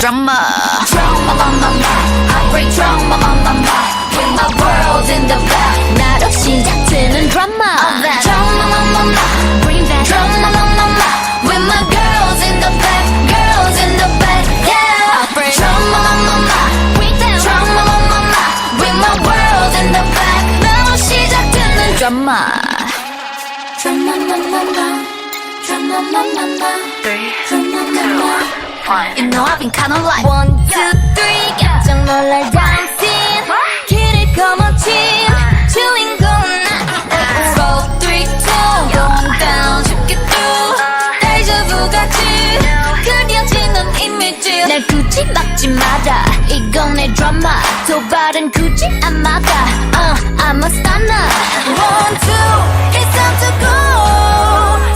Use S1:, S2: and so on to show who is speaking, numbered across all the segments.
S1: drama. Drama on my mind, I bring drama on my mind. With my world in the back, 나로 시작되는 drama. Drama on my mind, bring that drama on my mind. With my girls in the back, girls in the back, yeah. I bring drama on my mind, bring that drama on my mind. With my world in the back, 나로 시작되는 drama. Drama on my mind, drama on my mind. 3, 2, 1. You know I've been kinda like 1, 2, 3 깜짝 놀랄 dancing 길을 거머쥔 주인공은 나 4, 3, 2 going down 쉽게 through 데자부 같이 그려지는 이미지 날 굳이 막지 마라 이건 내 드라마 도발은 굳이 안 막아 I'm a stunner 1, 2 it's time to go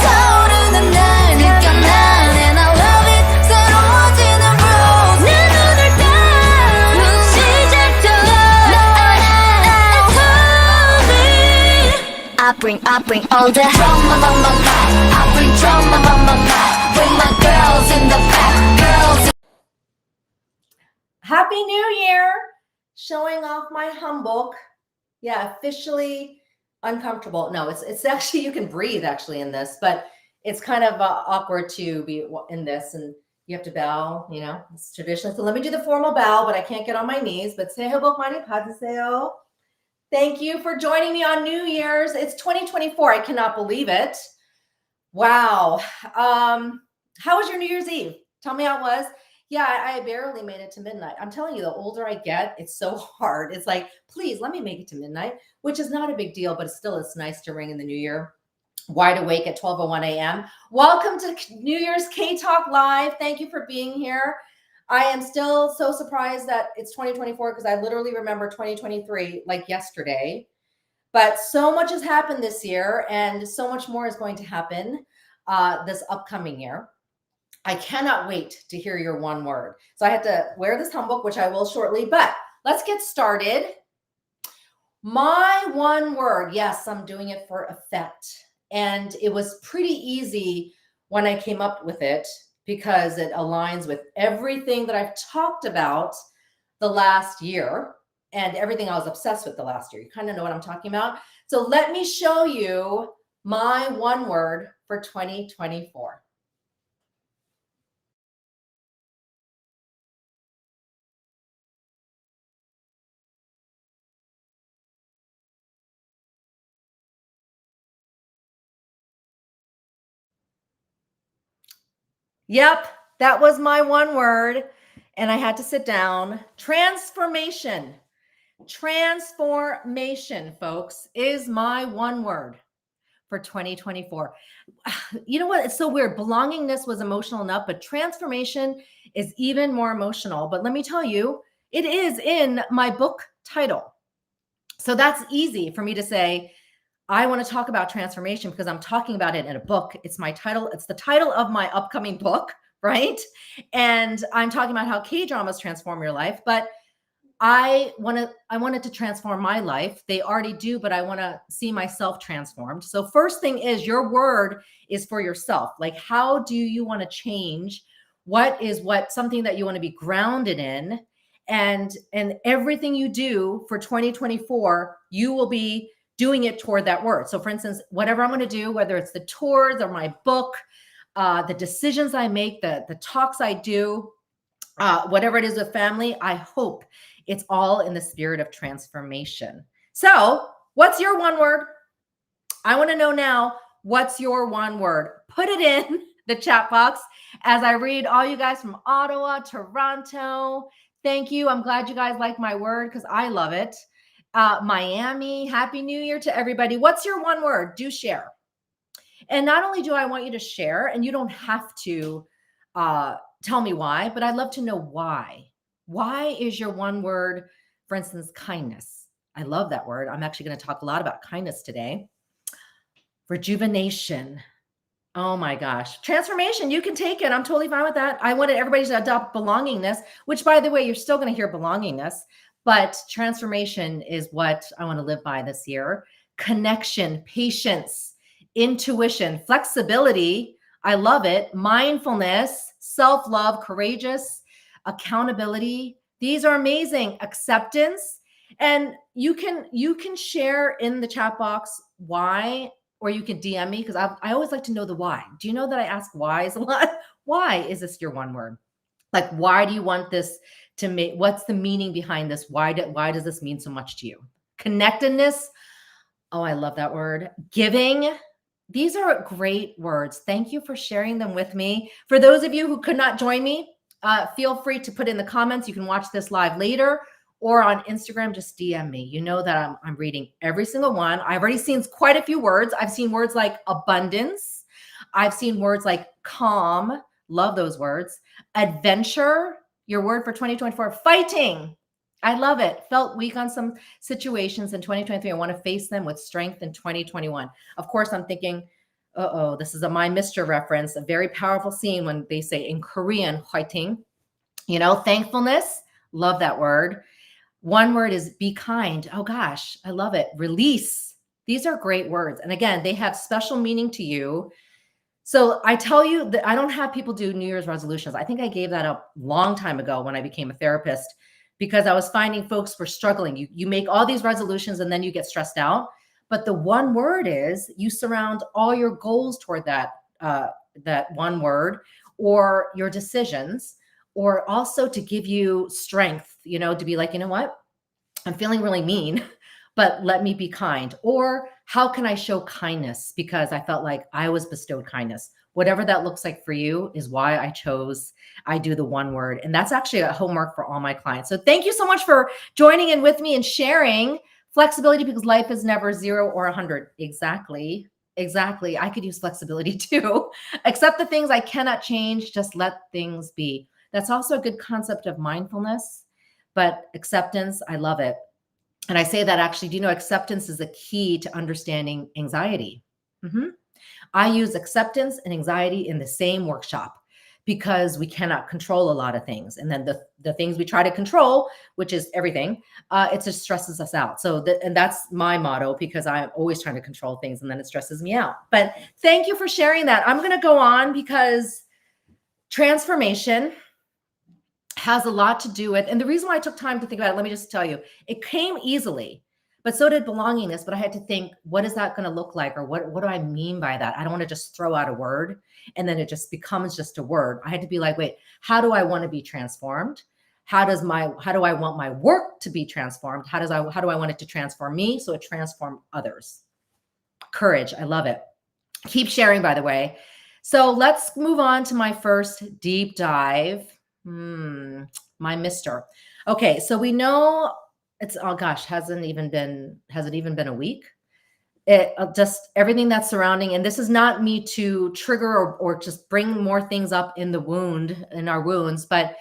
S1: 타오르는 날 느껴 난 and I love it 새로워지는 rules 내 눈을 딱 시작되어 I bring all the drama on my mind I bring drama on my mind With my girls in the back girls in
S2: Happy New Year! Showing off my humbook. Yeah, officially uncomfortable. No, it's actually, you can breathe actually in this, but it's kind of awkward to be in this and you have to bow, you know, it's traditional. So let me do the formal bow, but I can't get on my knees. But 새해 복 많이 받으세요. Thank you for joining me on New Year's. It's 2024. I cannot believe it. Wow. How was your New Year's Eve? Tell me how it was. Yeah, I barely made it to midnight. I'm telling you, the older I get, it's so hard. It's like, please let me make it to midnight, which is not a big deal, but still it's nice to ring in the new year. Wide awake at 12:01 a.m. Welcome to New Year's K-Talk Live. Thank you for being here. I am still so surprised that it's 2024 because I literally remember 2023 like yesterday. But so much has happened this year and so much more is going to happen this upcoming year. I cannot wait to hear your one word. So I had to wear this humbook, which I will shortly, but let's get started. My one word, yes, I'm doing it for effect. And it was pretty easy when I came up with it because it aligns with everything that I've talked about the last year and everything I was obsessed with the last year. You kind of know what I'm talking about. So let me show you my one word for 2024. Yep, that was my one word. And I had to sit down. Transformation. Transformation, folks, is my one word for 2024. You know what? It's so weird. Belongingness was emotional enough, but transformation is even more emotional. But let me tell you, it is in my book title. So that's easy for me to say, I want to talk about transformation because I'm talking about it in a book. It's my title. It's the title of my upcoming book, right? And I'm talking about how K-dramas transform your life, but I wanted to transform my life. They already do, but I want to see myself transformed. So first thing is your word is for yourself. Like, how do you want to change? What is something that you want to be grounded in? And everything you do for 2024, you will be doing it toward that word. So for instance, whatever I'm going to do, whether it's the tours or my book, the decisions I make, the talks I do, whatever it is with family, I hope it's all in the spirit of transformation. So what's your one word? I want to know now, what's your one word? Put it in the chat box as I read all you guys from Ottawa, Toronto. Thank you. I'm glad you guys like my word because I love it. Miami, Happy New Year to everybody. What's your one word? Do share. And not only do I want you to share, and you don't have to tell me why, but I'd love to know why. Why is your one word, for instance, kindness? I love that word. I'm actually going to talk a lot about kindness today. Rejuvenation. Oh my gosh. Transformation. You can take it. I'm totally fine with that. I wanted everybody to adopt belongingness, which by the way, you're still going to hear belongingness, but transformation is what I want to live by this year. Connection, patience, intuition, flexibility. I love it. Mindfulness, self-love, courageous, accountability. These are amazing. Acceptance. And you can share in the chat box why, or you can DM me because I always like to know the why. Do you know that I ask whys a lot? Why is this your one word? Like, why do you want this to make, what's the meaning behind this? Why does this mean so much to you? Connectedness. Oh, I love that word. Giving. These are great words. Thank you for sharing them with me. For those of you who could not join me, feel free to put in the comments. You can watch this live later or on Instagram, just DM me. You know that I'm reading every single one. I've already seen quite a few words. I've seen words like abundance. I've seen words like calm. Love those words. Adventure, your word for 2024. Fighting. I love it. Felt weak on some situations in 2023. I want to face them with strength in 2021. Of course, I'm thinking, uh-oh, this is a My Mr. reference, a very powerful scene when they say in Korean, fighting. Thankfulness. Love that word. One word is be kind. Oh gosh, I love it. Release. These are great words. And again, they have special meaning to you. So I tell you that I don't have people do New Year's resolutions. I think I gave that up a long time ago when I became a therapist because I was finding folks were struggling. You make all these resolutions and then you get stressed out. But the one word is you surround all your goals toward that one word or your decisions, or also to give you strength, to be like, you know what? I'm feeling really mean, but let me be kind. Or how can I show kindness? Because I felt like I was bestowed kindness. Whatever that looks like for you is why I do the one word. And that's actually a homework for all my clients. So thank you so much for joining in with me and sharing flexibility, because life is never 0 or 100. Exactly. I could use flexibility too. Accept the things I cannot change. Just let things be. That's also a good concept of mindfulness, but acceptance, I love it. And I say that actually, do you know acceptance is a key to understanding anxiety? I use acceptance and anxiety in the same workshop because we cannot control a lot of things. And then the things we try to control, which is everything, it just stresses us out. And that's my motto, because I'm always trying to control things and then it stresses me out. But thank you for sharing that. I'm going to go on because transformation has a lot to do with, and the reason why I took time to think about it, let me just tell you, it came easily, but so did belongingness. But I had to think, what is that going to look like? Or what do I mean by that? I don't want to just throw out a word and then it just becomes just a word. I had to be like, wait, how do I want to be transformed? How do I want my work to be transformed? How do I want it to transform me so it transform others? Courage. I love it. Keep sharing, by the way. So let's move on to my first deep dive. My Mr. Okay, so we know it's, oh gosh, has it even been a week? It just everything that's surrounding, and this is not me to trigger or just bring more things up in our wounds, but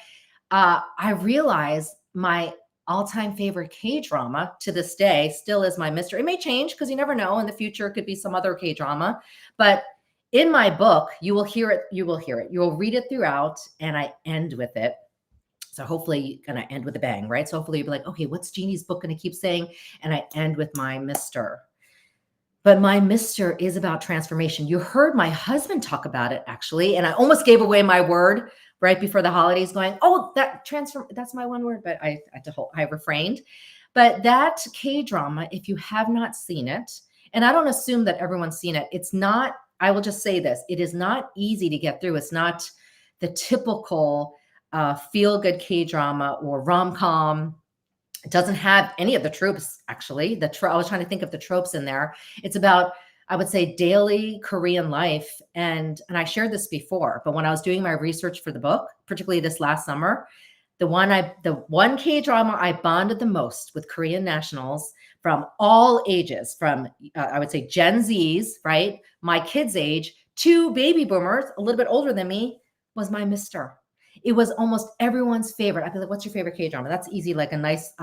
S2: I realize my all-time favorite K-drama to this day still is My Mr. It may change because you never know. In the future, it could be some other K-drama, but in my book, you will hear it. You will read it throughout, and I end with it. So hopefully you're going to end with a bang, right? So hopefully you'll be like, okay, what's Jeannie's book going to keep saying? And I end with My Mr. But My Mr. is about transformation. You heard my husband talk about it, actually, and I almost gave away my word right before the holidays going, oh, that's my one word, but I refrained. But that K-drama, if you have not seen it, and I don't assume that everyone's seen it, it's not, I will just say this, it is not easy to get through. It's not the typical feel-good K-drama or rom-com. It doesn't have any of the tropes, actually. I was trying to think of the tropes in there. It's about, I would say, daily Korean life. And I shared this before, but when I was doing my research for the book, particularly this last summer, the one K-drama I bonded the most with Korean nationals from all ages, from I would say Gen Zs, right? My kids' age, to baby boomers, a little bit older than me, was My Mr. It was almost everyone's favorite. I'd be like, what's your favorite K-drama? That's easy, like a nice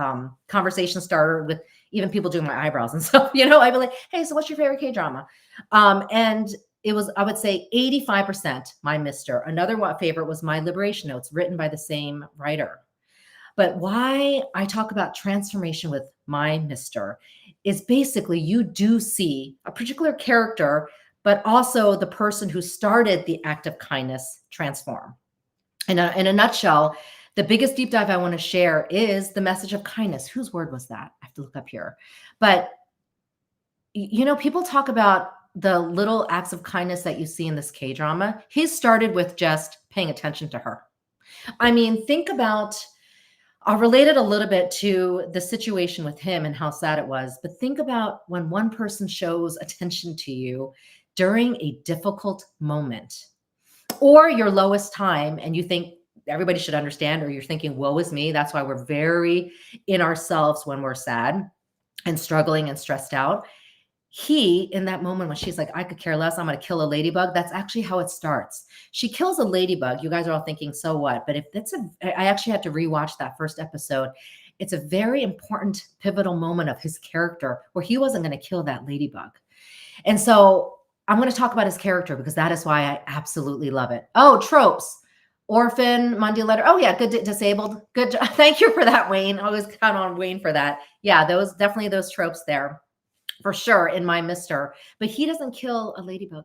S2: conversation starter with even people doing my eyebrows and stuff. I'd be like, hey, so what's your favorite K-drama? And it was, I would say 85% My Mr. Another favorite was My Liberation Notes, written by the same writer. But why I talk about transformation with My Mr. is basically you do see a particular character, but also the person who started the act of kindness transform. In a nutshell, The biggest deep dive I want to share is the message of kindness. Whose word was that? I have to look up here. But people talk about the little acts of kindness that you see in this K-drama. He started with just paying attention to her. I mean, think about, I'll relate it a little bit to the situation with him and how sad it was, but think about when one person shows attention to you during a difficult moment or your lowest time, and you think everybody should understand, or you're thinking, woe is me. That's why we're very in ourselves when we're sad and struggling and stressed out. He, in that moment when she's like, I could care less, I'm going to kill a ladybug, that's actually how it starts. She kills a ladybug. You guys are all thinking, so what? But I actually had to rewatch that first episode. It's a very important, pivotal moment of his character where he wasn't going to kill that ladybug. And so I'm going to talk about his character because that is why I absolutely love it. Oh, tropes. Orphan, Monday letter. Oh yeah, good, disabled. Good. Thank you for that, Wayne. I always count on Wayne for that. Yeah, definitely those tropes there. For sure in my Mister, but he doesn't kill a ladybug.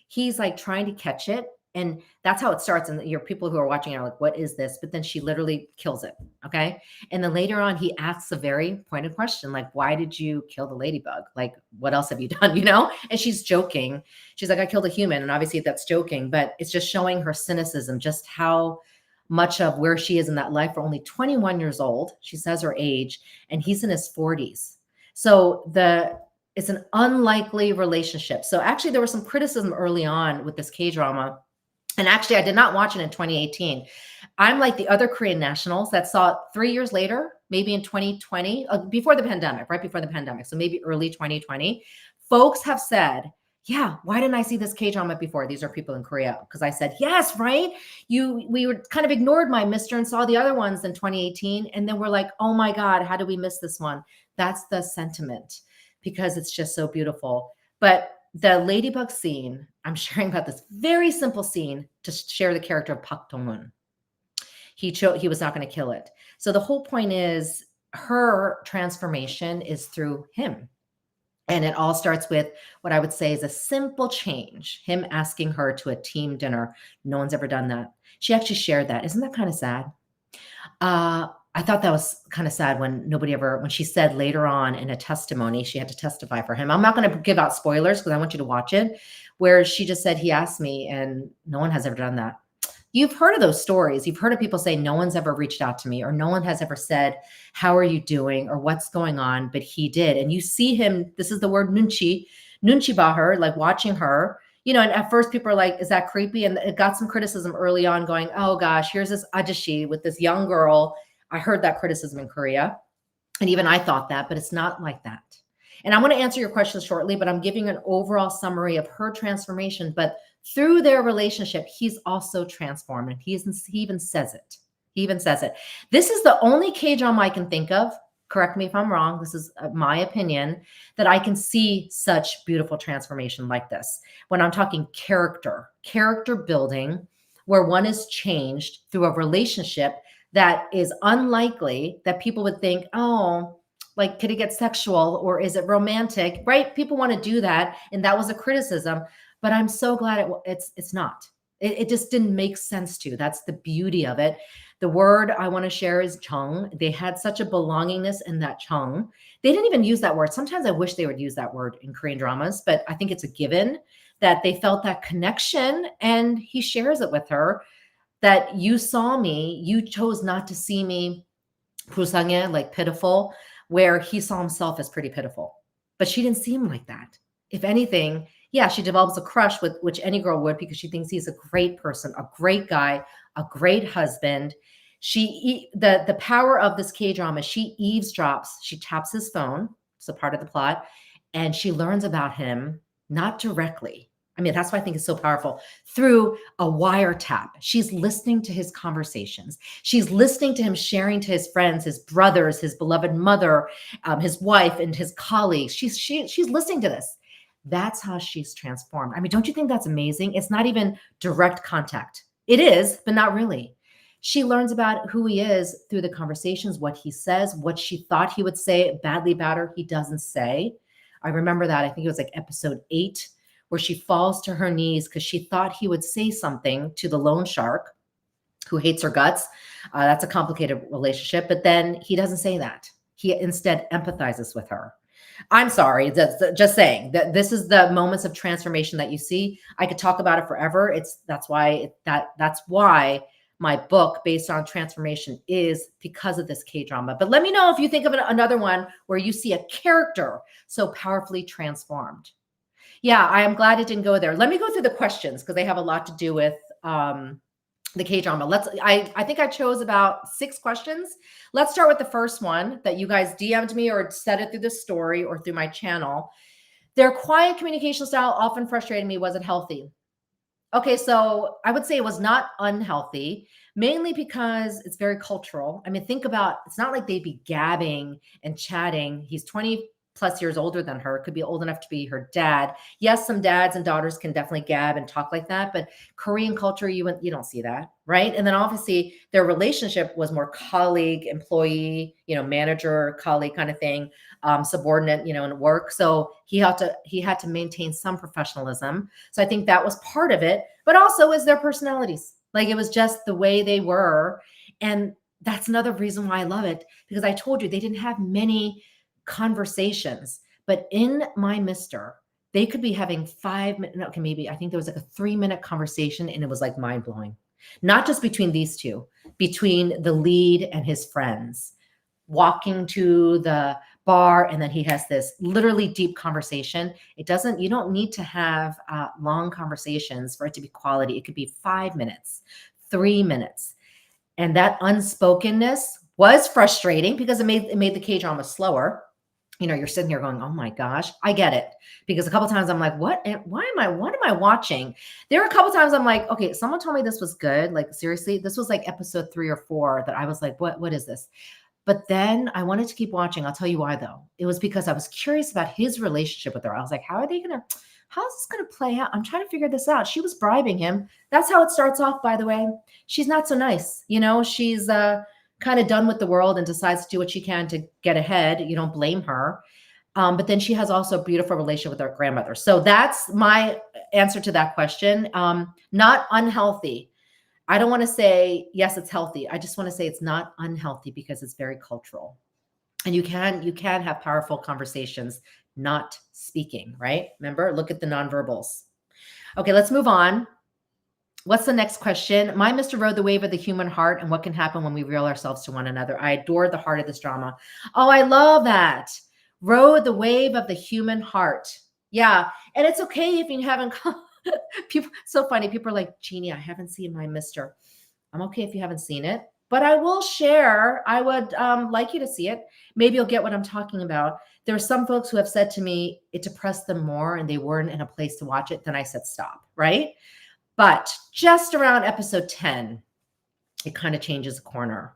S2: He's like trying to catch it. And that's how it starts. And your people who are watching are like, what is this? But then she literally kills it. Okay. And then later on, he asks a very pointed question, like, why did you kill the ladybug? Like, what else have you done? And she's joking. She's like, I killed a human. And obviously that's joking, but it's just showing her cynicism, just how much of where she is in that life. For only 21 years old. She says her age, and he's in his 40s. So it's an unlikely relationship. So actually there was some criticism early on with this K-drama. And actually I did not watch it in 2018. I'm like the other Korean nationals that saw it 3 years later, maybe in 2020, before the pandemic, right before the pandemic. So maybe early 2020. Folks have said, yeah, why didn't I see this K-drama before? These are people in Korea. Because I said, yes, right? We were kind of ignored my Mister and saw the other ones in 2018. And then we're like, oh my God, how did we miss this one? That's the sentiment, because it's just so beautiful. But the ladybug scene, I'm sharing about this very simple scene to share the character of Park Dong-un. He was not going to kill it. So the whole point is her transformation is through him. And it all starts with what I would say is a simple change, him asking her to a team dinner. No one's ever done that. She actually shared that. Isn't that kind of sad? I thought that was kind of sad when she said later on in a testimony, she had to testify for him. I'm not going to give out spoilers because I want you to watch it, where she just said, he asked me, and no one has ever done that. You've heard of those stories. You've heard of people say, no one's ever reached out to me, or no one has ever said, how are you doing? Or what's going on? But he did. And you see him, this is the word nunchi bahar, like watching her, and at first people are like, is that creepy? And it got some criticism early on going, oh gosh, here's this ajashi with this young girl. I heard that criticism in Korea. And even I thought that, but it's not like that. And I'm going to answer your questions shortly, but I'm giving an overall summary of her transformation. But through their relationship, he's also transformed. And he even says it. This is the only K-drama I can think of. Correct me if I'm wrong. This is my opinion, that I can see such beautiful transformation like this. When I'm talking character building, where one is changed through a relationship that is unlikely, that people would think, oh, like, could it get sexual or is it romantic, right? People want to do that. And that was a criticism, but I'm so glad it's not. It just didn't make sense to. That's the beauty of it. The word I want to share is chung. They had such a belongingness in that chung. They didn't even use that word. Sometimes I wish they would use that word in Korean dramas, but I think it's a given that they felt that connection, and he shares it with her. That you saw me, you chose not to see me 불쌍해, like pitiful, where he saw himself as pretty pitiful. But she didn't see him like that. If anything, yeah, she develops a crush with which any girl would, because she thinks he's a great person, a great guy, a great husband. The power of this K-drama, she eavesdrops, she taps his phone, it's a part of the plot, and she learns about him, not directly. I mean, that's why I think it's so powerful. Through a wiretap, she's listening to his conversations. She's listening to him sharing to his friends, his brothers, his beloved mother, his wife, and his colleagues. She's listening to this. That's how she's transformed. I mean, don't you think that's amazing? It's not even direct contact. It is, but not really. She learns about who he is through the conversations, what he says, what she thought he would say badly about her, he doesn't say. I remember that. I think it was like episode 8. Where she falls to her knees because she thought he would say something to the loan shark. who hates her guts. That's a complicated relationship, but then he doesn't say that. He instead empathizes with her. I'm sorry, just saying that this is the moments of transformation that you see. I could talk about it forever. That's why my book based on transformation is because of this K drama. But let me know if you think of another one where you see a character so powerfully transformed. Yeah, I am glad it didn't go there. Let me go through the questions because they have a lot to do with the K drama. I think I chose about 6 questions. Let's start with the first one that you guys DM'd me or said it through the story or through my channel. Their quiet communication style often frustrated me. Was it healthy? Okay, so I would say it was not unhealthy, mainly because it's very cultural. I mean, think about, it's not like they'd be gabbing and chatting. He's 20 plus years older than her, could be old enough to be her dad. Yes, some dads and daughters can definitely gab and talk like that, but Korean culture, you don't see that, right? And then obviously their relationship was more colleague, employee, manager, colleague kind of thing, subordinate, in work. So he had to maintain some professionalism. So I think that was part of it, but also is their personalities. Like it was just the way they were. And that's another reason why I love it, because I told you they didn't have many conversations, but in My Mister, they could be having 5 minutes, okay, maybe I think there was like a 3-minute conversation and it was like mind blowing. Not just between these two, between the lead and his friends, walking to the bar. And then he has this literally deep conversation. You don't need to have long conversations for it to be quality. It could be 5 minutes, 3 minutes. And that unspokenness was frustrating because it made the K drama slower. You're sitting here going, oh my gosh, I get it. Because a couple times I'm like, what am I watching? There are a couple times I'm like, okay, someone told me this was good. Like, seriously, this was like episode 3 or 4 that I was like, what is this? But then I wanted to keep watching. I'll tell you why though. It was because I was curious about his relationship with her. I was like, how's this going to play out? I'm trying to figure this out. She was bribing him. That's how it starts off, by the way. She's not so nice. She's, kind of done with the world and decides to do what she can to get ahead. You don't blame her. But then she has also a beautiful relationship with her grandmother. So that's my answer to that question. Not unhealthy. I don't want to say, yes, it's healthy. I just want to say it's not unhealthy because it's very cultural. And you can have powerful conversations, not speaking, right? Remember, look at the nonverbals. Okay, let's move on. What's the next question? My Mr. rode the wave of the human heart and what can happen when we reel ourselves to one another. I adore the heart of this drama. Oh, I love that. Rode the wave of the human heart. Yeah. And it's okay if you haven't, people, so funny. People are like, Jeannie, I haven't seen My Mr. I'm okay if you haven't seen it, but I will share. I would like you to see it. Maybe you'll get what I'm talking about. There are some folks who have said to me, it depressed them more and they weren't in a place to watch it. Then I said, stop, right? But just around episode 10, it kind of changes a corner.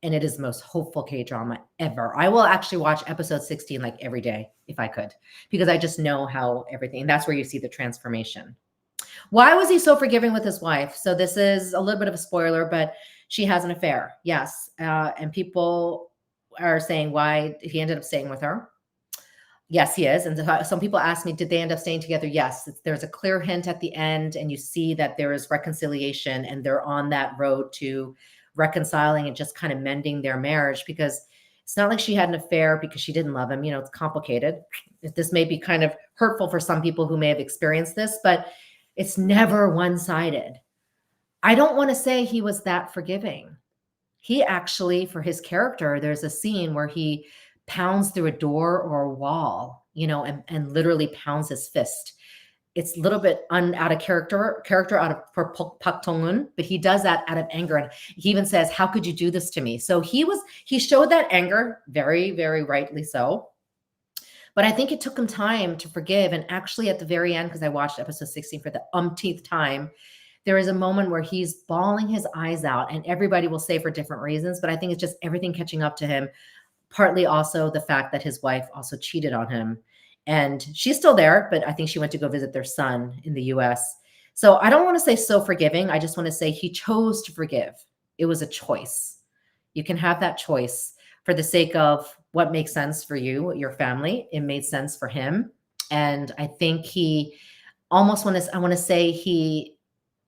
S2: And it is the most hopeful K-drama ever. I will actually watch episode 16 like every day if I could, because I just know how everything, that's where you see the transformation. Why was he so forgiving with his wife? So this is a little bit of a spoiler, but she has an affair. Yes. And people are saying why he ended up staying with her. Yes, he is. And some people ask me, did they end up staying together? Yes. There's a clear hint at the end, and you see that there is reconciliation, and they're on that road to reconciling and just kind of mending their marriage, because it's not like she had an affair because she didn't love him. It's complicated. This may be kind of hurtful for some people who may have experienced this, but it's never one-sided. I don't want to say he was that forgiving. He actually, for his character, there's a scene where he pounds through a door or a wall, and literally pounds his fist. It's a little bit out of character out of for Pak Tong-eun, but he does that out of anger. And he even says, how could you do this to me? So he showed that anger, very, very rightly so. But I think it took him time to forgive. And actually at the very end, because I watched episode 16 for the umpteenth time, there is a moment where he's bawling his eyes out, and everybody will say for different reasons, but I think it's just everything catching up to him. Partly also the fact that his wife also cheated on him, and she's still there, but I think she went to go visit their son in the US. So I don't want to say so forgiving. I just want to say he chose to forgive. It was a choice. You can have that choice for the sake of what makes sense for you, your family. It made sense for him. And I think he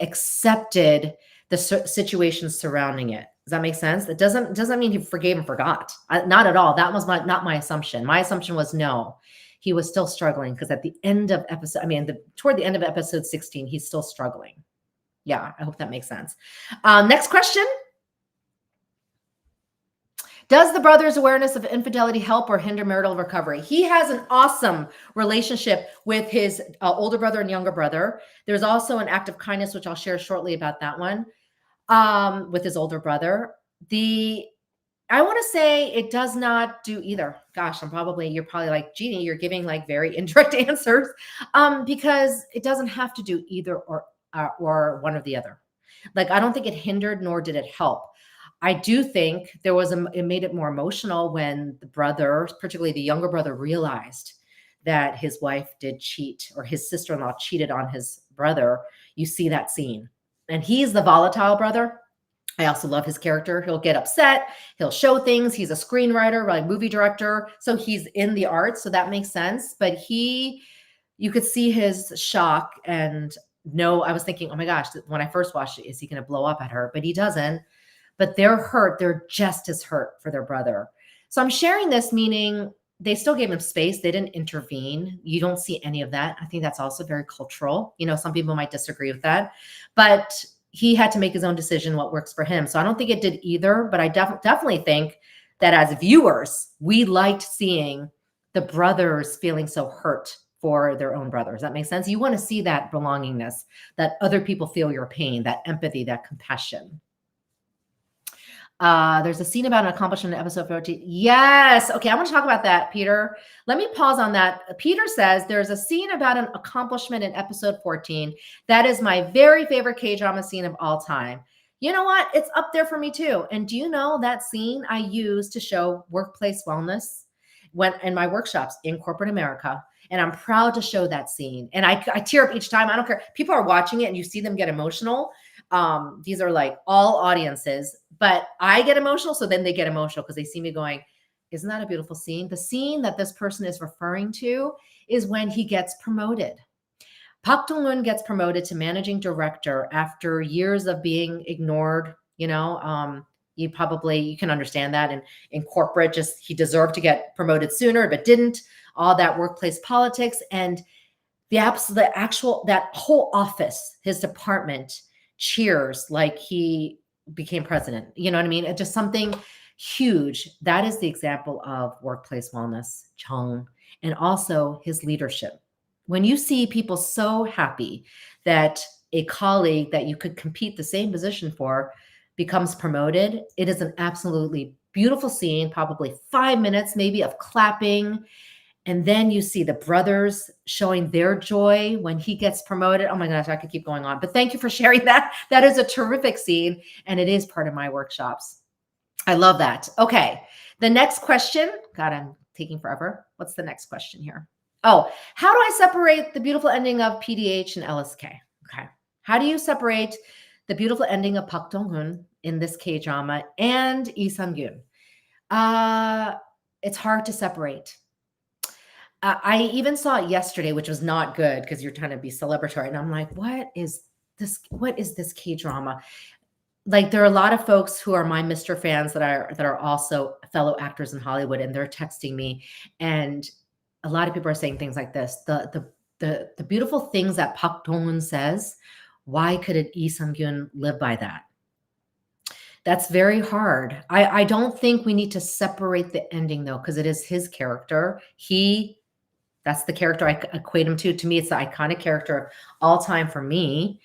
S2: accepted the situations surrounding it. Does that make sense? It doesn't mean he forgave and forgot. Not at all. That was not my assumption. My assumption was no, he was still struggling because at the end of toward the end of episode 16, he's still struggling. Yeah, I hope that makes sense. Next question. Does the brother's awareness of infidelity help or hinder marital recovery? He has an awesome relationship with his older brother and younger brother. There's also an act of kindness, which I'll share shortly about that one, with his older brother. I want to say it does not do either. Gosh, you're probably like, Jeannie, you're giving like very indirect answers, because it doesn't have to do either or one or the other. Like, I don't think it hindered nor did it help. I do think it made it more emotional when the brother, particularly the younger brother, realized that his wife did cheat, or his sister-in-law cheated on his brother. You see that scene. And he's the volatile brother. I also love his character. He'll get upset. He'll show things. He's a screenwriter, like movie director. So he's in the arts. So that makes sense. But you could see his shock. And no, I was thinking, oh my gosh, when I first watched it, is he going to blow up at her? But he doesn't. But they're hurt. They're just as hurt for their brother. So I'm sharing this, meaning they still gave him space. They didn't intervene. You don't see any of that. I think that's also very cultural. Some people might disagree with that, but he had to make his own decision what works for him. So I don't think it did either, but I definitely think that as viewers, we liked seeing the brothers feeling so hurt for their own brothers. That makes sense. You want to see that belongingness, that other people feel your pain, that empathy, that compassion. There's a scene about an accomplishment in episode 14. Yes. Okay. I want to talk about that, Peter. Let me pause on that. Peter says there's a scene about an accomplishment in episode 14. That is my very favorite K-drama scene of all time. You know what? It's up there for me too. And do you know that scene I use to show workplace wellness in my workshops in corporate America? And I'm proud to show that scene. And I tear up each time. I don't care. People are watching it and you see them get emotional. These are like all audiences, but I get emotional. So then they get emotional because they see me going, isn't that a beautiful scene? The scene that this person is referring to is when he gets promoted. Park Dong-hoon gets promoted to managing director after years of being ignored. You can understand that in corporate, just he deserved to get promoted sooner, but didn't. All that workplace politics and that whole office, his department cheers like he became president. You know what I mean? It's just something huge. That is the example of workplace wellness, Chung, and also his leadership. When you see people so happy that a colleague that you could compete the same position for becomes promoted, it is an absolutely beautiful scene, probably 5 minutes maybe of clapping. And then you see the brothers showing their joy when he gets promoted. Oh my gosh, I could keep going on. But thank you for sharing that. That is a terrific scene, and it is part of my workshops. I love that. Okay, the next question. God, I'm taking forever. What's the next question here? Oh, how do I separate the beautiful ending of PDH and LSK? Okay, how do you separate the beautiful ending of Park Dong-hoon in this K-drama and Lee Sang-gyun? It's hard to separate. I even saw it yesterday, which was not good because you're trying to be celebratory. And I'm like, what is this? What is this K-drama? Like, there are a lot of folks who are my Mr. fans that are also fellow actors in Hollywood, and they're texting me. And a lot of people are saying things like this. The beautiful things that Park Dong-hoon says, why couldn't Lee Sang-gyun live by that? That's very hard. I don't think we need to separate the ending though, because it is his character. That's the character I equate him to. To me, it's the iconic character of all time for me.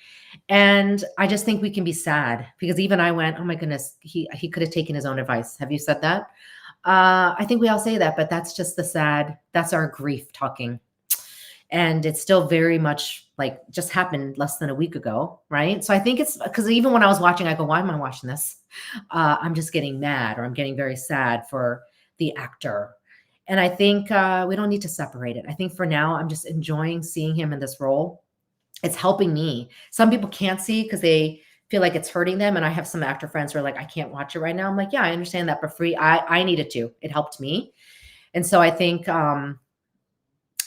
S2: And I just think we can be sad because even I went, oh my goodness, he could have taken his own advice. Have you said that? I think we all say that, but that's just that's our grief talking. And it's still very much like just happened less than a week ago, right? So I think it's because even when I was watching, I go, why am I watching this? I'm just getting mad, or I'm getting very sad for the actor. And I think we don't need to separate it. I think for now, I'm just enjoying seeing him in this role. It's helping me. Some people can't see because they feel like it's hurting them. And I have some actor friends who are like, I can't watch it right now. I'm like, yeah, I understand that for free. I needed to. It helped me. And so I think I'm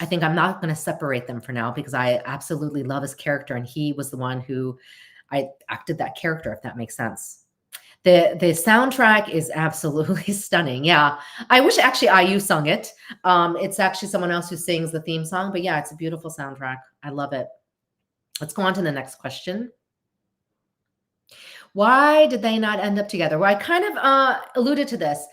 S2: not going to separate them for now because I absolutely love his character. And he was the one who I acted that character, if that makes sense. The soundtrack is absolutely stunning. Yeah. I wish actually IU sung it. It's actually someone else who sings the theme song, but yeah, it's a beautiful soundtrack. I love it. Let's go on to the next question. Why did they not end up together? Well, I kind of alluded to this.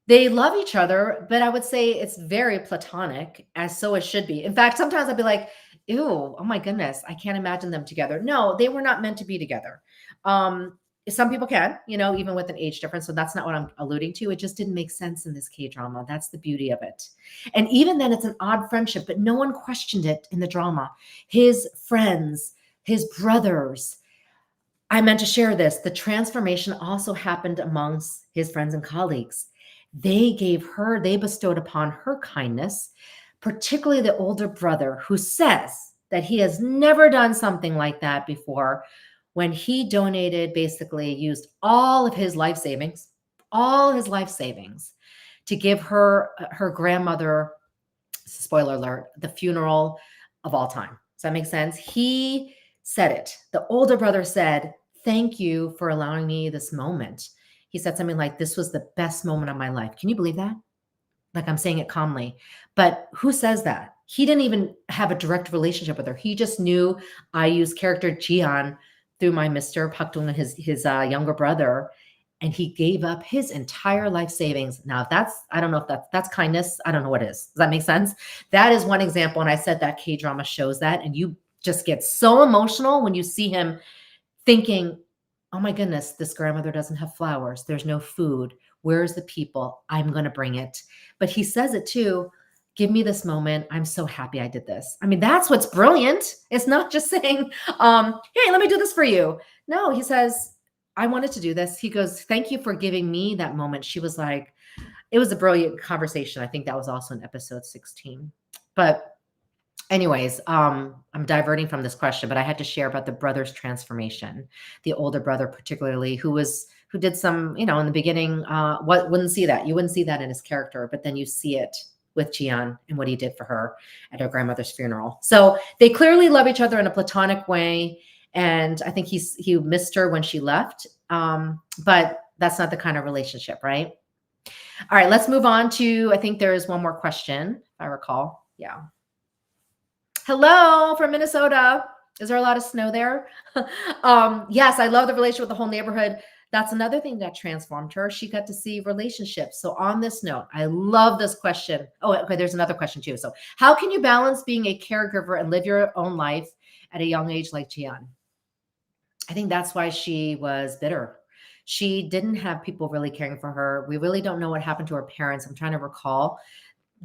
S2: They love each other, but I would say it's very platonic, as so it should be. In fact, sometimes I'd be like, ew, oh my goodness, I can't imagine them together. No, they were not meant to be together. Um, some people can, even with an age difference. So that's not what I'm alluding to. It just didn't make sense in this K drama. That's the beauty of it. And even then, it's an odd friendship, but no one questioned it in the drama. His friends, his brothers. I meant to share this. The transformation also happened amongst his friends and colleagues. They bestowed upon her kindness, particularly the older brother who says that he has never done something like that before when he donated, basically used all his life savings to give her grandmother, spoiler alert, the funeral of all time. Does that make sense? He said it. The older brother said, "Thank you for allowing me this moment." He said something like, "This was the best moment of my life." Can you believe that? Like, I'm saying it calmly. But who says that? He didn't even have a direct relationship with her. He just knew IU's character Jian through my Mr. Pakdong, his younger brother, and he gave up his entire life savings. Now, I don't know if that's kindness. I don't know what is. Does that make sense? That is one example. And I said that K-drama shows that. And you just get so emotional when you see him thinking, oh my goodness, this grandmother doesn't have flowers. There's no food. Where's the people? I'm going to bring it. But he says it too. Give me this moment. I'm so happy I did this. I mean, that's what's brilliant. It's not just saying, hey, let me do this for you. No, he says, I wanted to do this. He goes, thank you for giving me that moment. She was like, it was a brilliant conversation. I think that was also in episode 16. But anyways, I'm diverting from this question, but I had to share about the brother's transformation. The older brother, particularly, who did some, in the beginning, wouldn't see that. You wouldn't see that in his character, but then you see it with Jian and what he did for her at her grandmother's funeral. So they clearly love each other in a platonic way. And I think he missed her when she left. But that's not the kind of relationship, right? All right, let's move on to, I think there is one more question, if I recall. Yeah. Hello from Minnesota. Is there a lot of snow there? Yes, I love the relationship with the whole neighborhood. That's another thing that transformed her. She got to see relationships. So on this note, I love this question. Oh, okay, there's another question too. So how can you balance being a caregiver and live your own life at a young age like Jian? I think that's why she was bitter. She didn't have people really caring for her. We really don't know what happened to her parents. I'm trying to recall.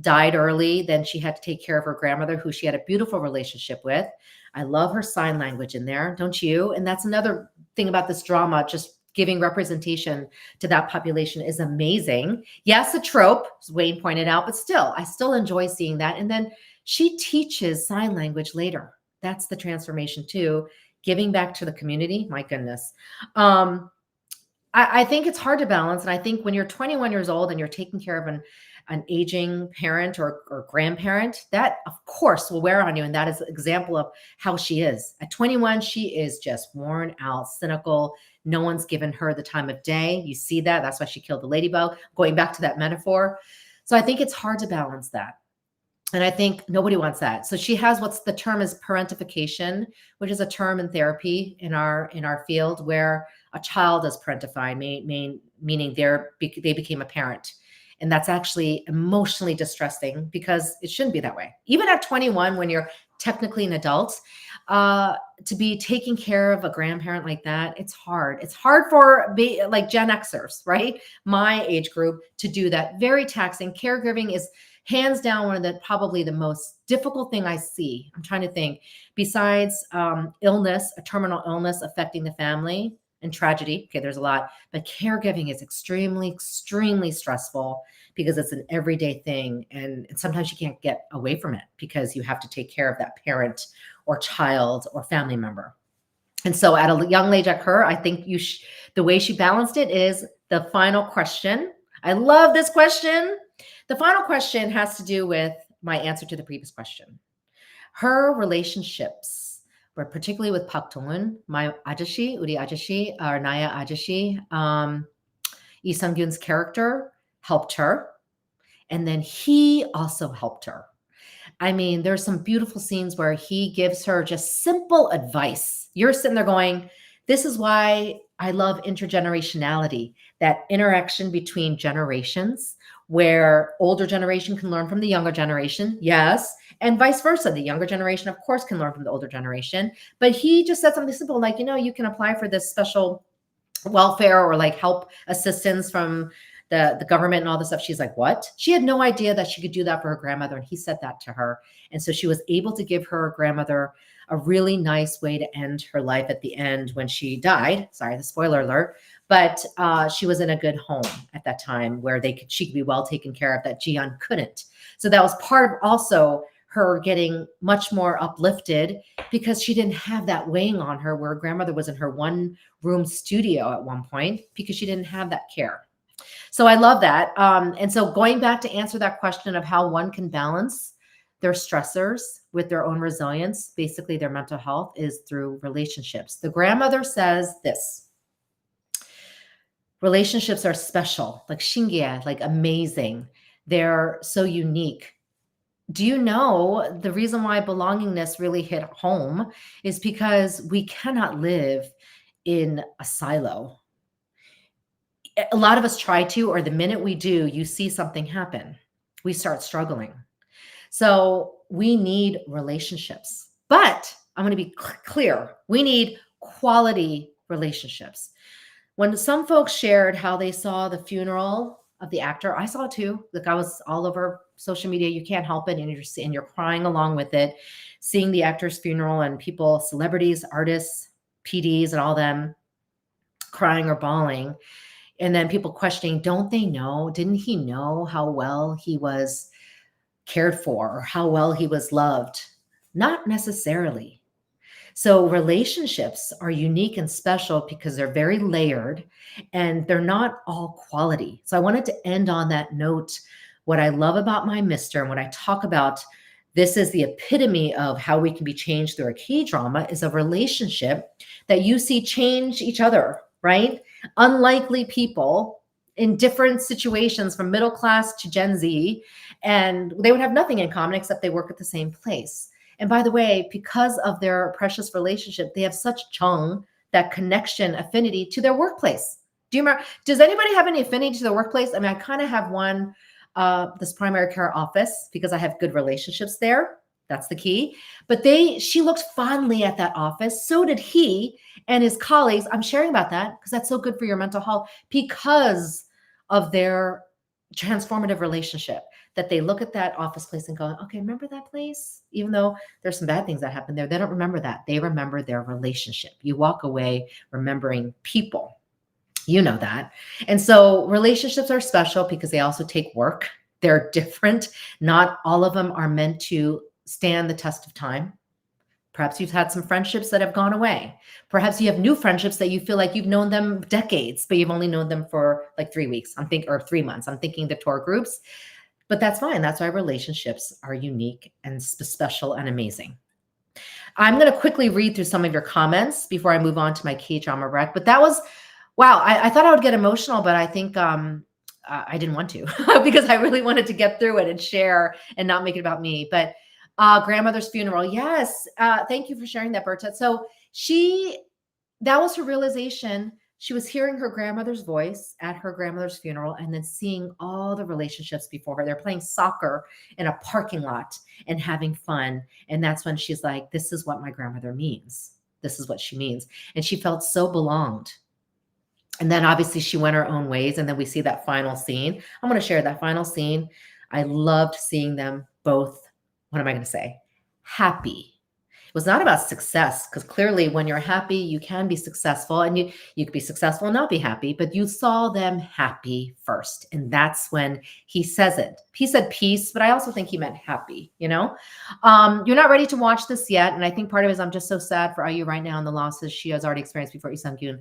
S2: Died early. Then she had to take care of her grandmother, who she had a beautiful relationship with. I love her sign language in there, don't you? And that's another thing about this drama, just giving representation to that population is amazing. Yes, a trope, as Wayne pointed out, but still, I still enjoy seeing that. And then she teaches sign language later. That's the transformation too. Giving back to the community, my goodness. I think it's hard to balance. And I think when you're 21 years old and you're taking care of an aging parent or grandparent, that of course will wear on you. And that is an example of how she is. At 21, she is just worn out, cynical. No one's given her the time of day. You see that. That's why she killed the ladybug, going back to that metaphor. So I think it's hard to balance that. And I think nobody wants that. So she has what's the term is parentification, which is a term in therapy in our field where a child is parentified, meaning they became a parent. And that's actually emotionally distressing because it shouldn't be that way. Even at 21, when you're technically an adult, to be taking care of a grandparent like that, it's hard. It's hard for like Gen Xers, right? My age group to do that. Very taxing. Caregiving is hands down one of probably the most difficult thing I see. I'm trying to think. Besides illness, a terminal illness affecting the family and tragedy. Okay, there's a lot. But caregiving is extremely, extremely stressful because it's an everyday thing. And sometimes you can't get away from it because you have to take care of that parent or child or family member. And so at a young age like her, I think the way she balanced it is the final question. I love this question. The final question has to do with my answer to the previous question. Her relationships but particularly with Park Dong-eun, my 아저씨, 우리 아저씨, or Naya 아저씨, Lee Sung-gyun's character helped her. And then he also helped her. I mean, there's some beautiful scenes where he gives her just simple advice. You're sitting there going, this is why I love intergenerationality, that interaction between generations where older generation can learn from the younger generation. Yes. And vice versa. The younger generation, of course, can learn from the older generation. But he just said something simple like, you can apply for this special welfare or like help assistance from the government and all this stuff. She's like, what? She had no idea that she could do that for her grandmother. And he said that to her. And so she was able to give her grandmother a really nice way to end her life at the end when she died. Sorry, the spoiler alert. But she was in a good home at that time where she could be well taken care of that Jian couldn't. So that was part of also her getting much more uplifted because she didn't have that weighing on her where her grandmother was in her one-room studio at one point because she didn't have that care. So I love that. And so going back to answer that question of how one can balance their stressors with their own resilience, basically their mental health, is through relationships. The grandmother says this: relationships are special, like 신기해, like amazing. They're so unique. Do you know the reason why belongingness really hit home is because we cannot live in a silo. A lot of us try to, or the minute we do, you see something happen. We start struggling. So we need relationships, but I'm going to be clear. We need quality relationships. When some folks shared how they saw the funeral of the actor, I saw it too. Like I was all over social media. You can't help it. And you're crying along with it, seeing the actor's funeral and people, celebrities, artists, PDs, and all them crying or bawling. And then people questioning, don't they know? Didn't he know how well he was cared for or how well he was loved? Not necessarily. So relationships are unique and special because they're very layered and they're not all quality. So I wanted to end on that note. What I love about my mister and what I talk about, this is the epitome of how we can be changed through a K-drama, is a relationship that you see change each other, right? Unlikely people in different situations from middle class to Gen Z, and they would have nothing in common except they work at the same place. And by the way, because of their precious relationship, they have such chung, that connection, affinity to their workplace. Do you remember? Does anybody have any affinity to their workplace? I mean, I kind of have one, this primary care office, because I have good relationships there. That's the key. But she looked fondly at that office. So did he and his colleagues. I'm sharing about that because that's so good for your mental health because of their transformative relationship, that they look at that office place and go, okay, remember that place? Even though there's some bad things that happen there, they don't remember that. They remember their relationship. You walk away remembering people. You know that. And so relationships are special because they also take work. They're different. Not all of them are meant to stand the test of time. Perhaps you've had some friendships that have gone away. Perhaps you have new friendships that you feel like you've known them decades, but you've only known them for like 3 weeks, or 3 months. I'm thinking the tour groups, but that's fine. That's why relationships are unique and special and amazing. I'm going to quickly read through some of your comments before I move on to my K-drama rec, but that was, wow. I thought I would get emotional, but I think I didn't want to because I really wanted to get through it and share and not make it about me. But grandmother's funeral. Yes. Thank you for sharing that, Berta. So that was her realization. She was hearing her grandmother's voice at her grandmother's funeral and then seeing all the relationships before her. They're playing soccer in a parking lot and having fun. And that's when she's like, this is what my grandmother means. This is what she means. And she felt so belonged. And then obviously she went her own ways. And then we see that final scene. I'm going to share that final scene. I loved seeing them both. What am I going to say? Happy. It was not about success, because clearly when you're happy, you can be successful, and you could be successful and not be happy, but you saw them happy first. And that's when he says it. He said peace, but I also think he meant happy, You're not ready to watch this yet. And I think part of it is I'm just so sad for IU right now and the losses she has already experienced before Lee Sung-gyun,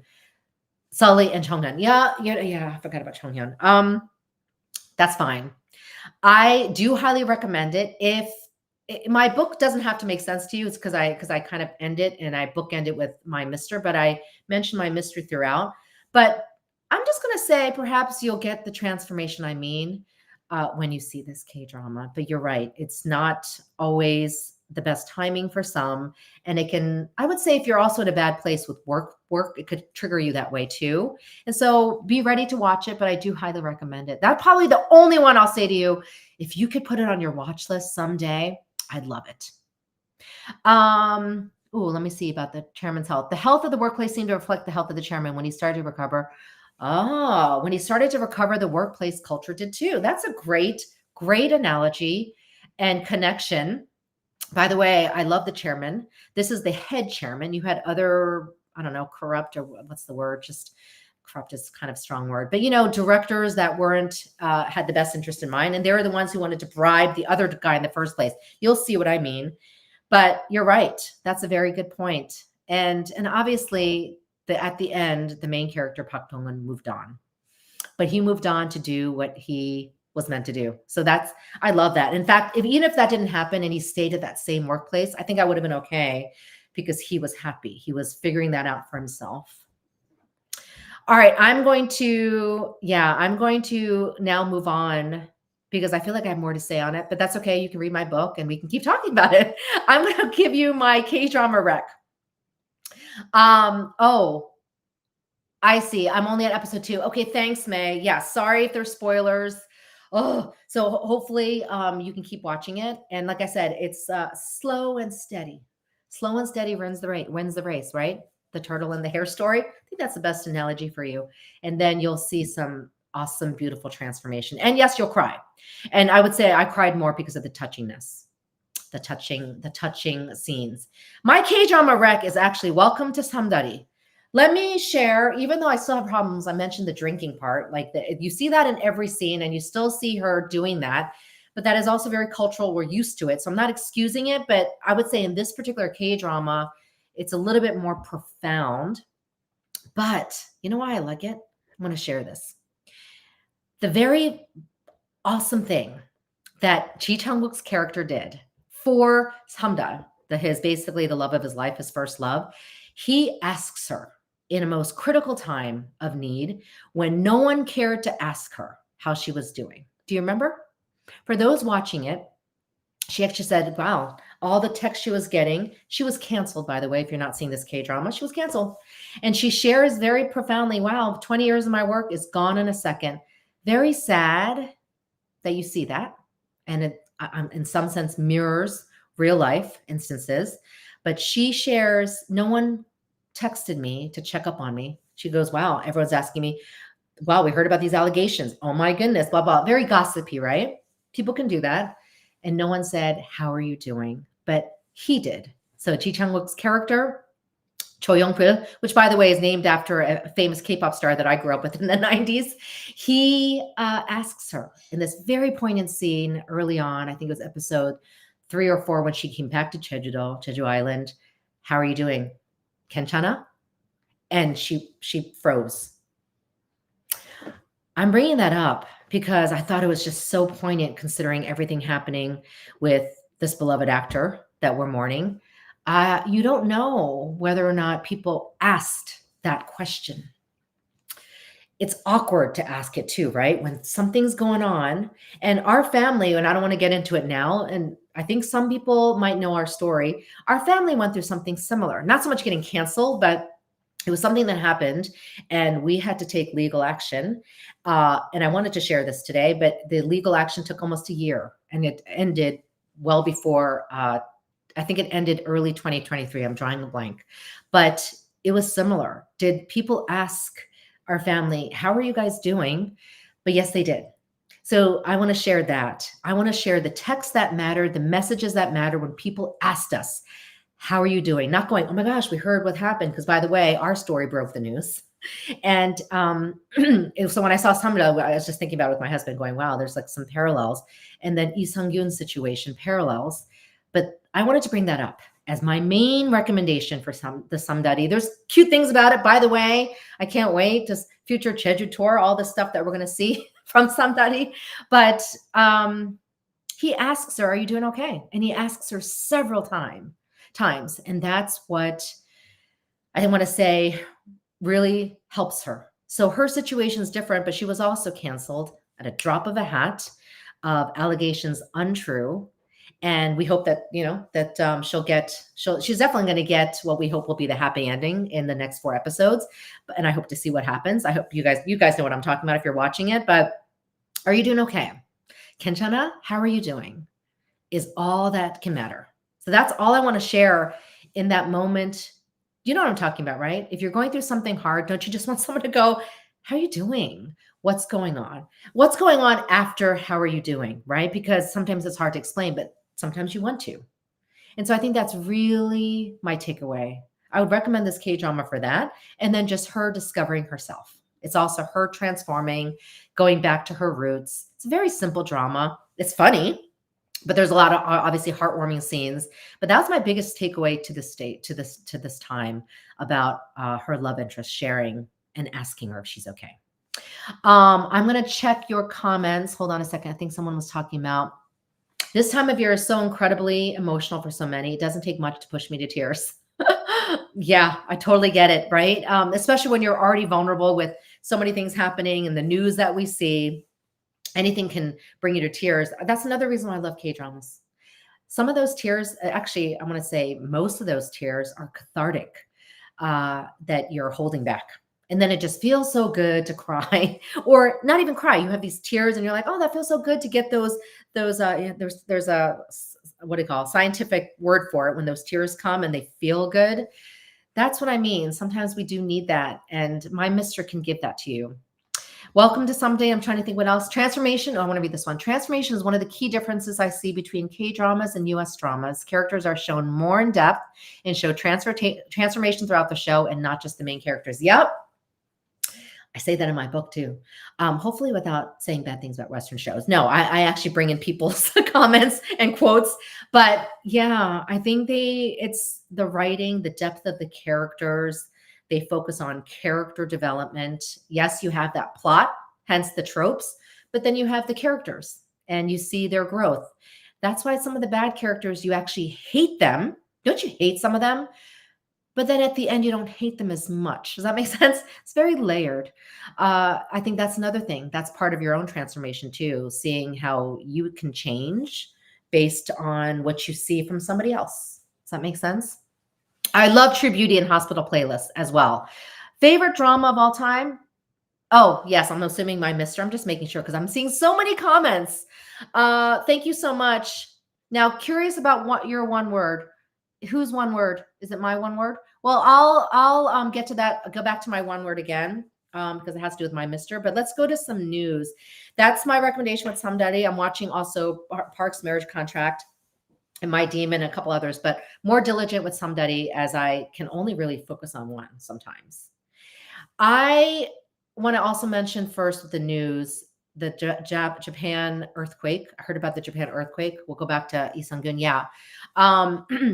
S2: Sully, and Chonghyun. Yeah. I forgot about Chonghyun. That's fine. I do highly recommend it if my book doesn't have to make sense to you. It's because I kind of end it and I bookend it with my mister, but I mentioned my mister throughout. But I'm just gonna say perhaps you'll get the transformation I mean when you see this K drama. But you're right, it's not always the best timing for some, and it can. I would say if you're also in a bad place with work, it could trigger you that way too. And so be ready to watch it. But I do highly recommend it. That's probably the only one I'll say to you. If you could put it on your watch list someday, I'd love it. Let me see about the chairman's health. The health of the workplace seemed to reflect the health of the chairman when he started to recover. Oh, when he started to recover, the workplace culture did too. That's a great analogy and connection. By the way, I love the chairman. This is the head chairman. You had other, I don't know, corrupt or what's the word? Just corrupt is kind of a strong word, but directors that weren't had the best interest in mind, and they were the ones who wanted to bribe the other guy in the first place. You'll see what I mean. But you're right. That's a very good point. And obviously, at the end, the main character Park Dong-un moved on, but he moved on to do what he was meant to do. So I love that. In fact, even if that didn't happen and he stayed at that same workplace, I think I would have been okay because he was happy. He was figuring that out for himself. All right, I'm going to now move on because I feel like I have more to say on it, but that's okay. You can read my book and we can keep talking about it. I'm going to give you my K-drama rec. I see. I'm only at episode 2. Okay, thanks, May. Yeah, sorry if there's spoilers. Oh, so hopefully you can keep watching it. And like I said, it's slow and steady. Slow and steady wins the race, right? The turtle and the hare story. I think that's the best analogy for you. And then you'll see some awesome, beautiful transformation. And yes, you'll cry. And I would say I cried more because of the touchingness, the touching scenes. My K-drama rec is actually Welcome to Samdal-ri. Let me share, even though I still have problems, I mentioned the drinking part. You see that in every scene and you still see her doing that. But that is also very cultural. We're used to it. So I'm not excusing it. But I would say in this particular K-drama, it's a little bit more profound. But you know why I like it? I'm going to share this. The very awesome thing that Ji Chang-wook's character did for Samdal, his basically the love of his life, his first love, he asks her in a most critical time of need when no one cared to ask her how she was doing. Do you remember? For those watching it, she actually said, wow, all the texts she was getting, she was canceled, by the way, if you're not seeing this K-drama, she was canceled. And she shares very profoundly, wow, 20 years of my work is gone in a second. Very sad that you see that. And it, in some sense, mirrors real life instances. But she shares, no one texted me to check up on me. She goes, wow, everyone's asking me, wow, we heard about these allegations. Oh my goodness, blah, blah. Very gossipy, right? People can do that. And no one said, how are you doing? But he did. So Ji Chang-wook's character, Cho Young-pil, which by the way is named after a famous K-pop star that I grew up with in the 90s, he asks her in this very poignant scene early on, I think it was episode 3 or 4 when she came back to Jeju Island, how are you doing? Kenchana? And she froze. I'm bringing that up because I thought it was just so poignant considering everything happening with this beloved actor that we're mourning. You don't know whether or not people asked that question. It's awkward to ask it too, right? When something's going on and our family, and I don't want to get into it now, and I think some people might know our story. Our family went through something similar, not so much getting canceled, but it was something that happened and we had to take legal action. And I wanted to share this today, but the legal action took almost a year and it ended well before, I think it ended early 2023. I'm drawing a blank, but it was similar. Did people ask our family, how are you guys doing? But yes, they did. So I want to share that. I want to share the texts that matter, the messages that matter when people asked us, how are you doing? Not going, oh my gosh, we heard what happened. Because by the way, our story broke the news. And so when I saw Samdal, I was just thinking about it with my husband going, wow, there's like some parallels. And then Lee Sung-gyun's situation parallels. But I wanted to bring that up as my main recommendation for the Samdal-ri. There's cute things about it. By the way, I can't wait. Just future Jeju tour, all the stuff that we're going to see from Samdal-ri. But he asks her, "Are you doing okay?" And he asks her several times. And that's what I want to say really helps her. So her situation is different, but she was also canceled at a drop of a hat of allegations untrue. And we hope that, that she's definitely going to get what we hope will be the happy ending in the next 4 episodes. And I hope to see what happens. I hope you guys know what I'm talking about if you're watching it, but are you doing okay? Kenchana, how are you doing? Is all that can matter. So that's all I want to share in that moment. You know what I'm talking about, right? If you're going through something hard, don't you just want someone to go, how are you doing? What's going on? What's going on after how are you doing, right? Because sometimes it's hard to explain, but sometimes you want to. And so I think that's really my takeaway. I would recommend this K-drama for that. And then just her discovering herself. It's also her transforming, going back to her roots. It's a very simple drama. It's funny, but there's a lot of obviously heartwarming scenes. But that's my biggest takeaway to this time about her love interest sharing and asking her if she's okay. I'm going to check your comments. Hold on a second. I think someone was talking about this time of year is so incredibly emotional for so many. It doesn't take much to push me to tears. Yeah, I totally get it, right? Especially when you're already vulnerable with so many things happening and the news that we see. Anything can bring you to tears. That's another reason why I love K-dramas. Some of those tears, actually, I want to say most of those tears are cathartic, that you're holding back. And then it just feels so good to cry or not even cry. You have these tears and you're like, oh, that feels so good to get those, there's a, what do you call, scientific word for it when those tears come and they feel good. That's what I mean. Sometimes we do need that. And my mister can give that to you. Welcome to Someday. I'm trying to think what else. Transformation. Oh, I want to read this one. Transformation is one of the key differences I see between K-dramas and US dramas. Characters are shown more in depth and show transformation throughout the show and not just the main characters. Yep. I say that in my book too. Hopefully without saying bad things about Western shows. No, I actually bring in people's comments and quotes. But yeah, I think it's the writing, the depth of the characters. They focus on character development. Yes, you have that plot, hence the tropes, but then you have the characters and you see their growth. That's why some of the bad characters, you actually hate them. Don't you hate some of them? But then at the end, you don't hate them as much. Does that make sense? It's very layered. I think that's another thing. That's part of your own transformation too, seeing how you can change based on what you see from somebody else. Does that make sense? I love True Beauty and Hospital Playlist as well. Favorite drama of all time? Oh, yes, I'm assuming my mister. I'm just making sure because I'm seeing so many comments. Thank you so much. Now, curious about what your one word. Whose one word? Is it my one word? Well, I'll get to that. Go back to my one word again because it has to do with my mister. But let's go to some news. That's my recommendation with Samdal-ri. I'm watching also Park's Marriage Contract and My Demon and a couple others, but more diligent with Samdal-ri as I can only really focus on one sometimes. I want to also mention first with the news, the Japan earthquake. I heard about the Japan earthquake. We'll go back to Isangun. Yeah.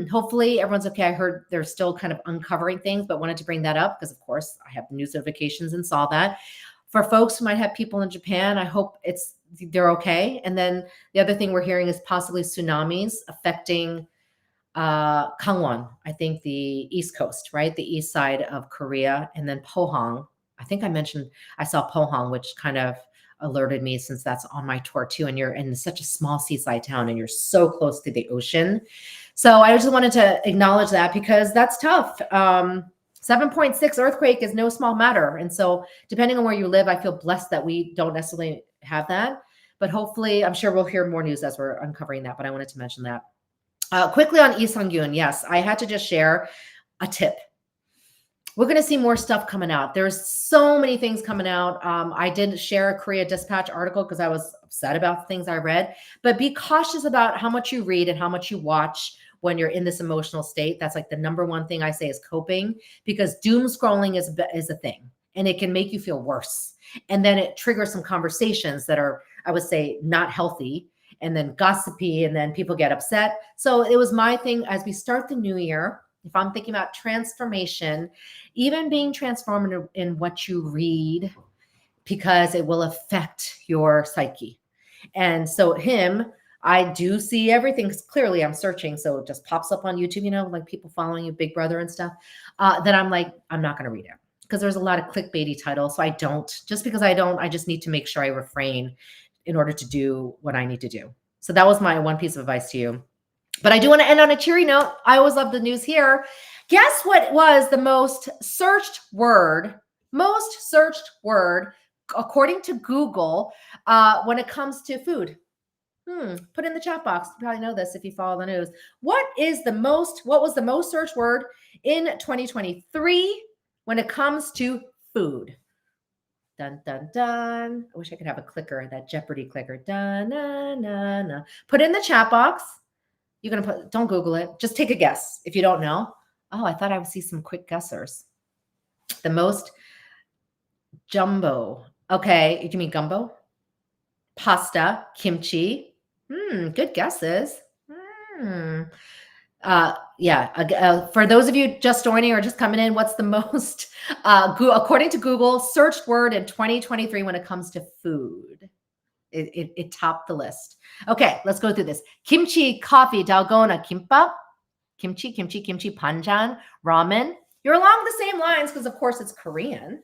S2: Hopefully everyone's okay. I heard they're still kind of uncovering things, but wanted to bring that up because of course I have news notifications and saw that. For folks who might have people in Japan, I hope they're okay. And then the other thing we're hearing is possibly tsunamis affecting Gangwon, I think the East Coast, right? The east side of Korea, and then Pohang. I think I saw Pohang, which kind of alerted me since that's on my tour too. And you're in such a small seaside town and you're so close to the ocean. So I just wanted to acknowledge that because that's tough. 7.6 earthquake is no small matter. And so depending on where you live, I feel blessed that we don't necessarily have that. But hopefully, I'm sure we'll hear more news as we're uncovering that. But I wanted to mention that. Quickly on Lee Sung-gyun, yes, I had to just share a tip. We're going to see more stuff coming out. There's so many things coming out. I did share a Korea Dispatch article because I was upset about the things I read. But be cautious about how much you read and how much you watch when you're in this emotional state. That's like the number one thing I say is coping, because doom scrolling is a thing and it can make you feel worse. And then it triggers some conversations that are, I would say, not healthy, and then gossipy, and then people get upset. So it was my thing as we start the new year. If I'm thinking about transformation, even being transformative in what you read, because it will affect your psyche. And so I do see everything. Clearly, I'm searching, so it just pops up on YouTube, like people following you, Big Brother and stuff. Then I'm like, I'm not going to read it because there's a lot of clickbaity titles. So I don't. Just because I don't, I just need to make sure I refrain in order to do what I need to do. So that was my one piece of advice to you. But I do want to end on a cheery note. I always love the news here. Guess what was the most searched word? Most searched word, according to Google, when it comes to food. Put in the chat box. You probably know this if you follow the news. What was the most searched word in 2023 when it comes to food? Dun, dun, dun. I wish I could have a clicker, that Jeopardy clicker. Dun, na, na, na. Put in the chat box. You're going to don't Google it. Just take a guess if you don't know. Oh, I thought I would see some quick guessers. The most jumbo. Okay. You mean gumbo? Pasta, kimchi. Good guesses. For those of you just joining or just coming in, what's the most, according to Google, searched word in 2023 when it comes to food? It topped the list. Okay, let's go through this. Kimchi, coffee, dalgona, kimbap, kimchi, panchan, ramen. You're along the same lines because, of course, it's Korean.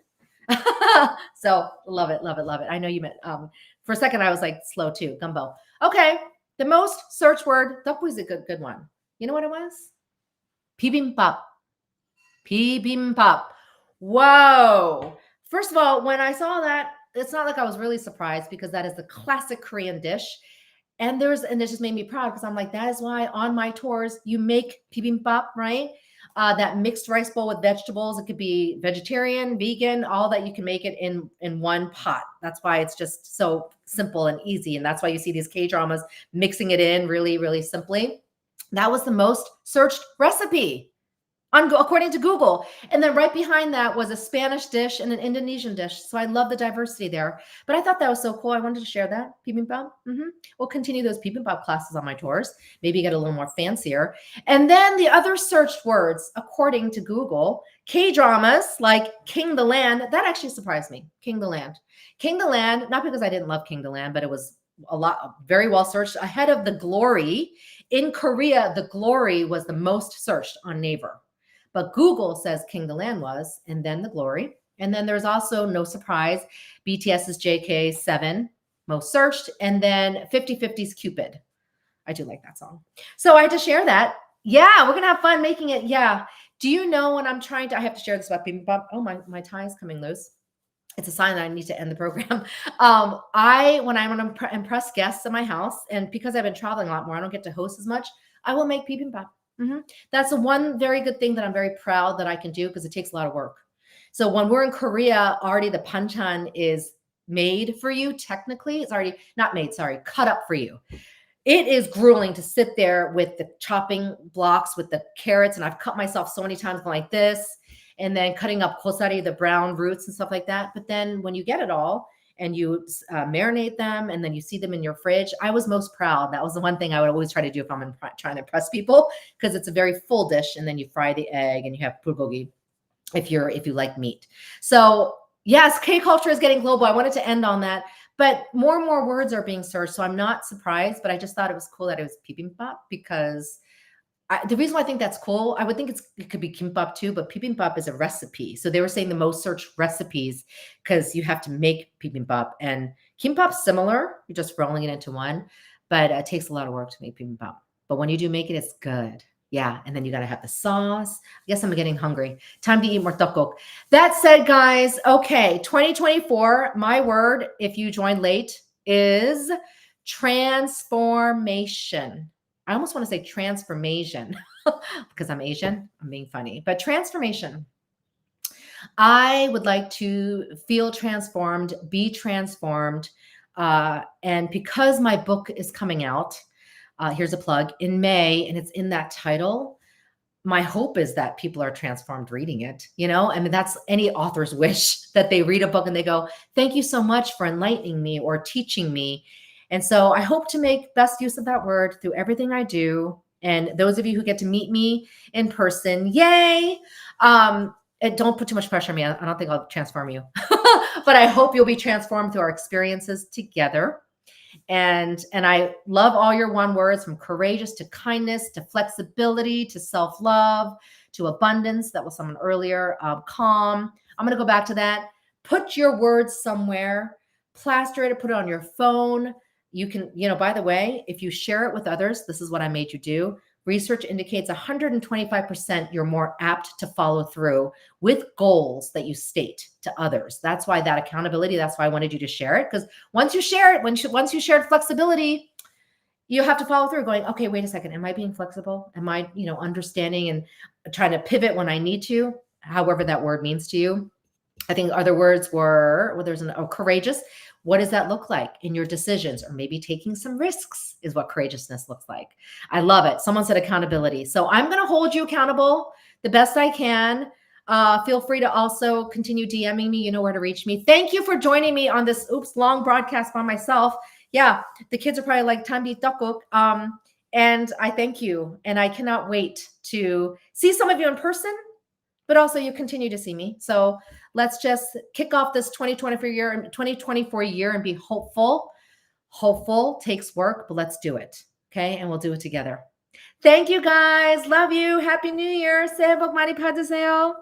S2: So love it. I know you meant, for a second, I was like slow too, gumbo. Okay, the most search word, tteokbokki is a good one. You know what it was? Bibimbap. Whoa. First of all, when I saw that, it's not like I was really surprised because that is the classic Korean dish. And it just made me proud because I'm like, that is why on my tours, you make bibimbap, right? That mixed rice bowl with vegetables. It could be vegetarian, vegan, all that you can make it in one pot. That's why it's just so simple and easy. And that's why you see these K-dramas mixing it in really, really simply. That was the most searched recipe according to Google. And then right behind that was a Spanish dish and an Indonesian dish. So I love the diversity there. But I thought that was so cool. I wanted to share that. Bibimbap. We'll continue those bibimbap classes on my tours. Maybe get a little more fancier. And then the other searched words, according to Google, K-dramas like King the Land. That actually surprised me. King the Land. King the Land, not because I didn't love King the Land, but it was very well searched, ahead of The Glory. In Korea, The Glory was the most searched on Naver. But Google says King the Land was, and then The Glory. And then there's also, no surprise, BTS's JK7, most searched, and then 50/50's Cupid. I do like that song. So I had to share that. Yeah, we're going to have fun making it. Yeah. Do you know when I have to share this about bibimbap? Oh, my tie is coming loose. It's a sign that I need to end the program. When I want to impress guests at my house, and because I've been traveling a lot more, I don't get to host as much, I will make bibimbap. That's the one very good thing that I'm very proud that I can do because it takes a lot of work. So when we're in Korea, already the panchan is made for you. Technically, it's already not made, cut up for you. It is grueling to sit there with the chopping blocks with the carrots. And I've cut myself so many times going like this, and then cutting up kosari, the brown roots and stuff like that. But then when you get it all, and you marinate them, and then you see them in your fridge. I was most proud. That was the one thing I would always try to do if I'm trying to impress people, because it's a very full dish, and then you fry the egg, and you have bulgogi if you like meat. So yes, K culture is getting global. I wanted to end on that, but more and more words are being searched, so I'm not surprised. But I just thought it was cool that it was bibimbap because. The reason why I think that's cool, I would think it could be kimbap too, but bibimbap is a recipe. So they were saying the most searched recipes because you have to make bibimbap, and kimbap's similar. You're just rolling it into one, but it takes a lot of work to make bibimbap. But when you do make it, it's good. Yeah. And then you got to have the sauce. I guess I'm getting hungry. Time to eat more tteokbokki. That said, guys, okay, 2024, my word, if you joined late, is transformation. I almost want to say transformation because I'm Asian. I'm being funny, but transformation. I would like to feel transformed, be transformed. And because my book is coming out, here's a plug, in May, and it's in that title, my hope is that people are transformed reading it. I mean, that's any author's wish, that they read a book and they go, thank you so much for enlightening me or teaching me. And so I hope to make best use of that word through everything I do. And those of you who get to meet me in person, yay. And don't put too much pressure on me. I don't think I'll transform you, but I hope you'll be transformed through our experiences together. And I love all your one words, from courageous to kindness to flexibility to self-love to abundance. That was someone earlier. Calm. I'm going to go back to that. Put your words somewhere, plaster it, put it on your phone. You can, by the way, if you share it with others, this is what I made you do. Research indicates 125% you're more apt to follow through with goals that you state to others. That's why that accountability, that's why I wanted you to share it. Because once you share it, once you shared flexibility, you have to follow through going, okay, wait a second. Am I being flexible? Am I, understanding and trying to pivot when I need to, however that word means to you? I think other words were, there's courageous. What does that look like in your decisions? Or maybe taking some risks is what courageousness looks like. I love it. Someone said accountability. So I'm going to hold you accountable the best I can. Feel free to also continue DMing me. You know where to reach me. Thank you for joining me on this long broadcast by myself. Yeah, the kids are probably like, Tambi Takuk. And I thank you. And I cannot wait to see some of you in person, but also you continue to see me. So let's just kick off this 2024 year and be hopeful. Hopeful takes work, but let's do it. Okay. And we'll do it together. Thank you guys. Love you. Happy New Year. 새해 복 많이 받으세요.